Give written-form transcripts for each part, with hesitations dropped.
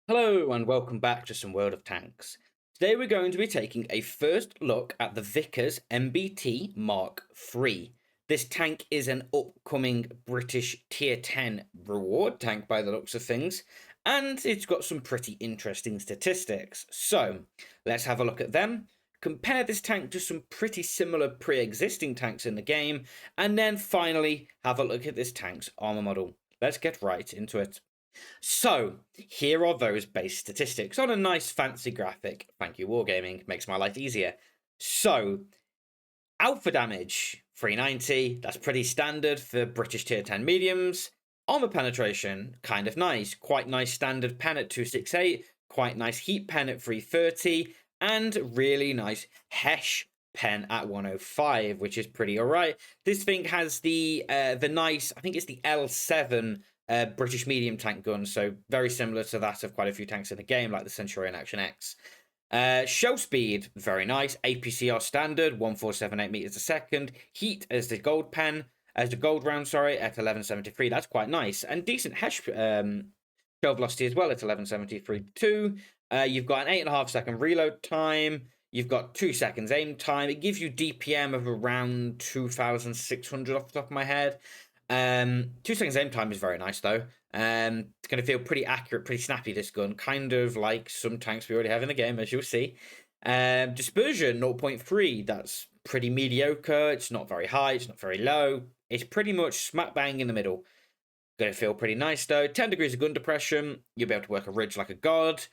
Hello and welcome back to some World of Tanks. Today we're going to be taking a first look at the Vickers MBT Mark III. This tank is an upcoming British Tier 10 reward tank by the looks of things, and it's got some pretty interesting statistics. So let's have a look at them, compare this tank to some pretty similar pre-existing tanks in the game, and then finally have a look at this tank's armor model. Let's get right into it. So, here are those base statistics on a nice fancy graphic. Thank you, Wargaming, makes my life easier. So, alpha damage, 390, that's pretty standard for British tier 10 mediums. Armor penetration, kind of nice. Quite nice standard pen at 268, quite nice heat pen at 330, and really nice Hesh pen at 105, which is pretty alright. This thing has the nice, I think it's the L7 British medium tank gun, so very similar to that of quite a few tanks in the game, like the Centurion Action X. Shell speed, very nice. APCR standard, 1478 meters a second. Heat as the gold round, sorry, at 1173. That's quite nice. And decent Hesh shell velocity as well at 1173 too. You've got an 8.5 second reload time. You've got 2 seconds aim time. It gives you DPM of around 2,600 off the top of my head. 2 seconds aim time is very nice though. It's going to feel pretty accurate, pretty snappy, this gun, kind of like some tanks we already have in the game, as you'll see. Dispersion 0.3, that's pretty mediocre. It's not very high, it's not very low. It's pretty much smack bang in the middle. Going to feel pretty nice though. 10 degrees of gun depression, you'll be able to work a ridge like a god.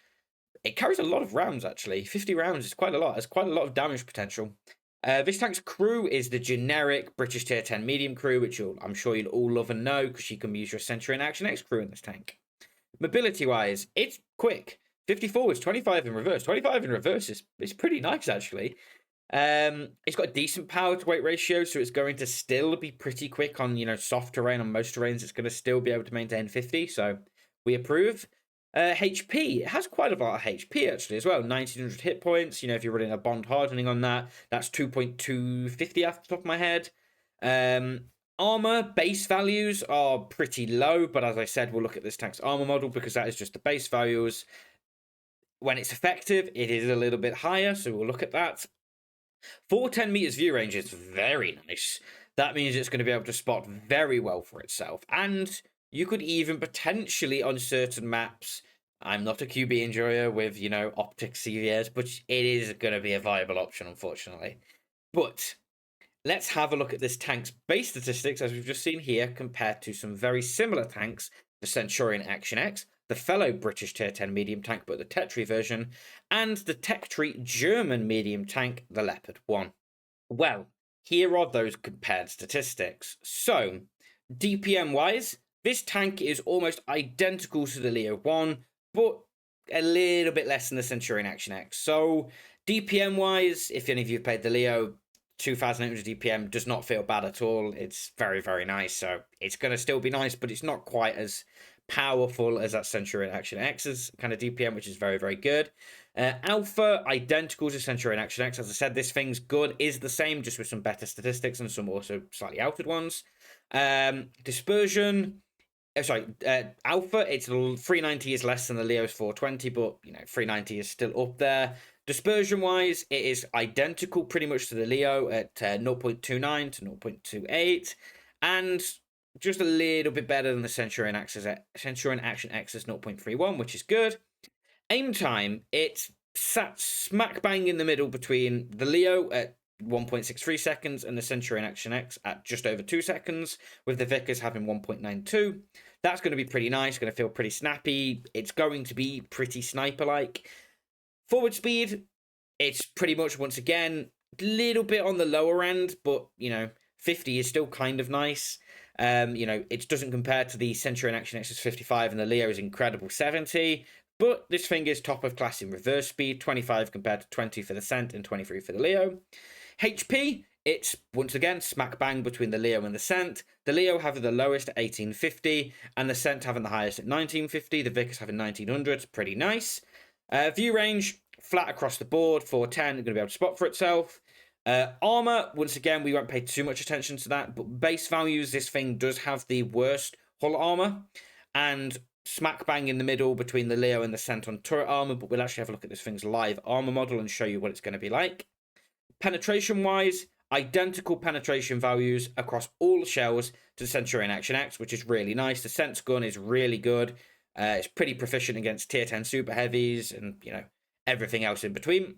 It carries a lot of rounds actually. 50 rounds is quite a lot. It's quite a lot of damage potential. This tank's crew is the generic British Tier 10 medium crew, which I'm sure you'll all love and know because you can use your Centurion Action X crew in this tank. Mobility-wise, it's quick. 50 forwards, 25 in reverse. 25 in reverse is pretty nice, actually. It's got a decent power to weight ratio, so it's going to still be pretty quick on, soft terrain. On most terrains, it's going to still be able to maintain 50, so we approve. HP, it has quite a lot of HP actually as well. 1900 hit points. If you're running a bond hardening on that, that's 2.250 off the top of my head. Armor base values are pretty low, but as I said, we'll look at this tank's armor model because that is just the base values. When it's effective, it is a little bit higher, so we'll look at that. 410 meters view range is very nice. That means it's going to be able to spot very well for itself, and you could even potentially on certain maps, I'm not a QB enjoyer with, optic CVS, but it is going to be a viable option, unfortunately. But let's have a look at this tank's base statistics, as we've just seen here, compared to some very similar tanks, the Centurion Action X, the fellow British Tier 10 medium tank, but the Tetri version, and the Tech Tree German medium tank, the Leopard 1. Well, here are those compared statistics. So, DPM-wise, this tank is almost identical to the Leo 1, but a little bit less than the Centurion Action X. So, DPM-wise, if any of you have played the Leo, 2,800 DPM does not feel bad at all. It's very, very nice. So, it's going to still be nice, but it's not quite as powerful as that Centurion Action X's kind of DPM, which is very, very good. Alpha, identical to Centurion Action X. As I said, this thing's good, is the same, just with some better statistics and some also slightly altered ones. Dispersion, Alpha, it's 390 is less than the Leo's 420, but 390 is still up there. Dispersion wise, it is identical pretty much to the Leo at 0.29 to 0.28, and just a little bit better than the Centurion Action X's 0.31, which is good. Aim time, it's sat smack bang in the middle between the Leo at 1.63 seconds and the Centurion Action X at just over 2 seconds, with the Vickers having 1.92. That's going to be pretty nice, going to feel pretty snappy. It's going to be pretty sniper-like. Forward speed, it's pretty much, once again, a little bit on the lower end, but, 50 is still kind of nice. It doesn't compare to the Centurion Action X's 55 and the Leo's incredible 70. But this thing is top of class in reverse speed, 25 compared to 20 for the Cent and 23 for the Leo. HP, it's once again smack bang between the Leo and the Cent. The Leo having the lowest at 1850 and the Cent having the highest at 1950. The Vickers having 1900, pretty nice. View range, flat across the board, 410, going to be able to spot for itself. Armor, once again, we won't pay too much attention to that, but base values, this thing does have the worst hull armor, and smack bang in the middle between the Leo and the Centon turret armor, but we'll actually have a look at this thing's live armor model and show you what it's going to be like. Penetration-wise, identical penetration values across all shells to the Centurion Action X, which is really nice. The Sense gun is really good. It's pretty proficient against tier 10 super heavies and, everything else in between.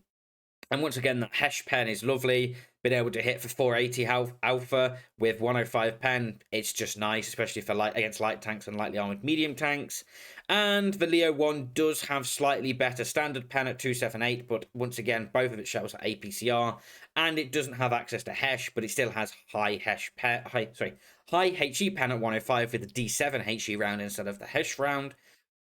And once again, that Hesh pen is lovely. Been able to hit for 480 alpha with 105 pen. It's just nice, especially for against light tanks and lightly armored medium tanks. And the Leo 1 does have slightly better standard pen at 278, but once again, both of its shells are APCR, and it doesn't have access to Hesh, but it still has high HE pen at 105 with a D7 HE round instead of the Hesh round.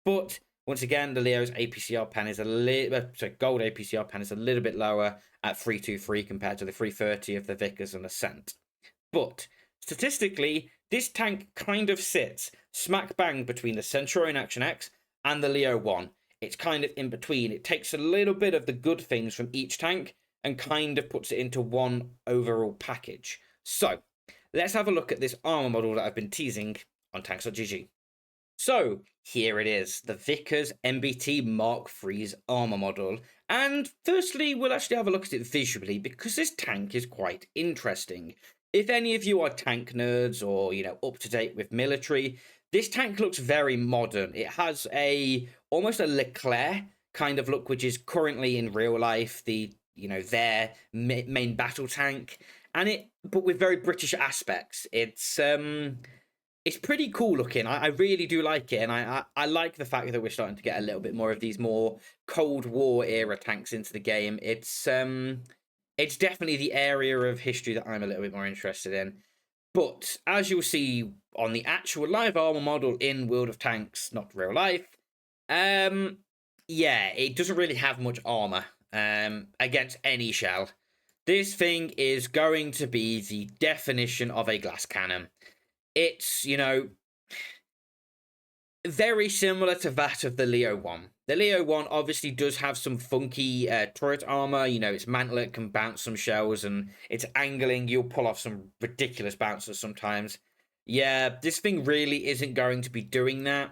But once again, the Leo's APCR pen is gold APCR pen is a little bit lower at 323 compared to the 330 of the Vickers and Ascent. But statistically, this tank kind of sits smack bang between the Centurion Action X and the Leo 1. It's kind of in between. It takes a little bit of the good things from each tank and kind of puts it into one overall package. So, let's have a look at this armor model that I've been teasing on tanks.gg. So, here it is, the Vickers MBT Mark III's armor model. And firstly, we'll actually have a look at it visually because this tank is quite interesting. If any of you are tank nerds or, up to date with military, this tank looks very modern. It has almost a Leclerc kind of look, which is currently in real life their main battle tank, but with very British aspects. It's pretty cool looking. I really do like it, and I like the fact that we're starting to get a little bit more of these more Cold War era tanks into the game. It's definitely the area of history that I'm a little bit more interested in. But as you'll see on the actual live armor model in World of Tanks, not real life, it doesn't really have much armor against any shell. This thing is going to be the definition of a glass cannon. It's, very similar to that of the Leo 1. The Leo 1 obviously does have some funky turret armor. Its mantlet can bounce some shells, and its angling, you'll pull off some ridiculous bounces sometimes. Yeah, this thing really isn't going to be doing that,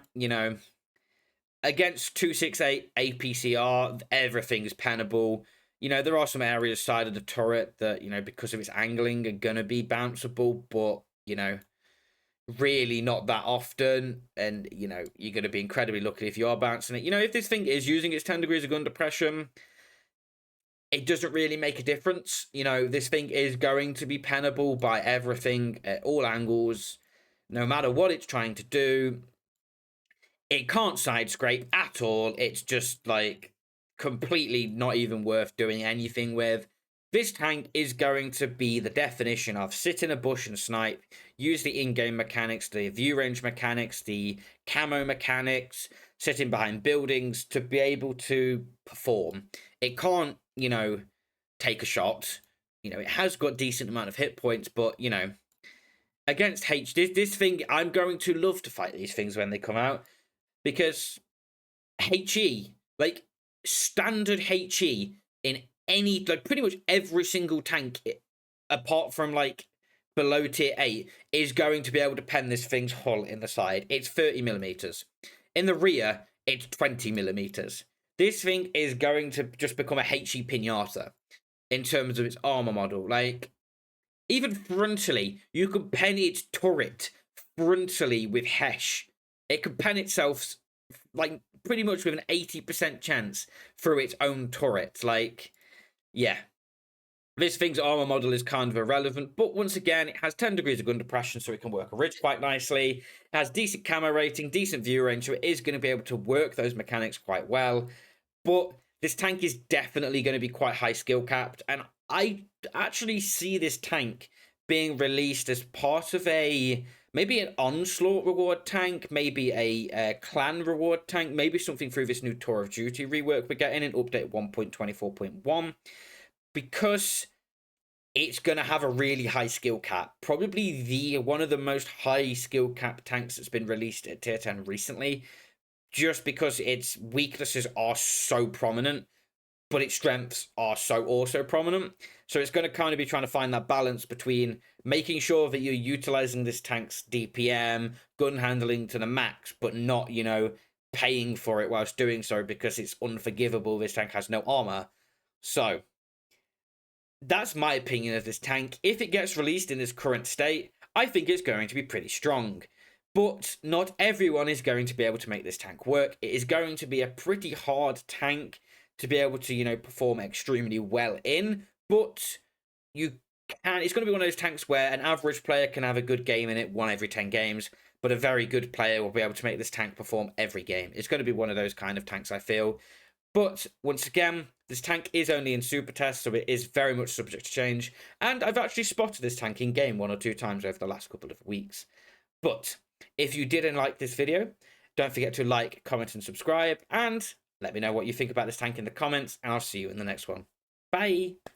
Against 268 APCR, everything's pennable. There are some areas side of the turret that, because of its angling are going to be bounceable, but, really not that often, and you're going to be incredibly lucky if you are bouncing it. If this thing is using its 10 degrees of gun depression, it doesn't really make a difference. This thing is going to be pennable by everything at all angles, no matter what it's trying to do. It can't side scrape at all. It's just completely not even worth doing anything with. This tank is going to be the definition of sit in a bush and snipe, use the in-game mechanics, the view range mechanics, the camo mechanics, sitting behind buildings to be able to perform. It can't, take a shot. It has got decent amount of hit points, but, against this thing, I'm going to love to fight these things when they come out, because HE, standard HE in any, pretty much every single tank, apart from, below tier 8, is going to be able to pen this thing's hull in the side. It's 30mm. In the rear, it's 20mm. This thing is going to just become a HE pinata in terms of its armor model. Even frontally, you can pen its turret frontally with Hesh. It can pen itself, pretty much with an 80% chance through its own turret. Yeah. This thing's armor model is kind of irrelevant, but once again, it has 10 degrees of gun depression, so it can work a ridge quite nicely. It has decent camo rating, decent view range, so it is going to be able to work those mechanics quite well. But this tank is definitely going to be quite high skill capped, and I actually see this tank being released as part of maybe an Onslaught reward tank, maybe a Clan reward tank, maybe something through this new Tour of Duty rework we're getting in update 1.24.1, because it's going to have a really high skill cap. Probably one of the most high skill cap tanks that's been released at tier 10 recently, just because its weaknesses are so prominent. but its strengths are so also prominent. So it's going to kind of be trying to find that balance between making sure that you're utilizing this tank's DPM, gun handling to the max, but not, you know, paying for it whilst doing so, because it's unforgivable. This tank has no armor. So that's my opinion of this tank. If it gets released in this current state, I think it's going to be pretty strong. But not everyone is going to be able to make this tank work. It is going to be a pretty hard tank to be able to, you know, perform extremely well in. But you can, it's going to be one of those tanks where an average player can have a good game in it 1 every 10 games, but a very good player will be able to make this tank perform every game. It's going to be one of those kind of tanks, I feel. But once again, this tank is only in Supertest, so it is very much subject to change. And I've actually spotted this tank in game 1 or 2 times over the last couple of weeks. But if you didn't like this video, don't forget to like, comment, and subscribe. And let me know what you think about this tank in the comments, and I'll see you in the next one. Bye!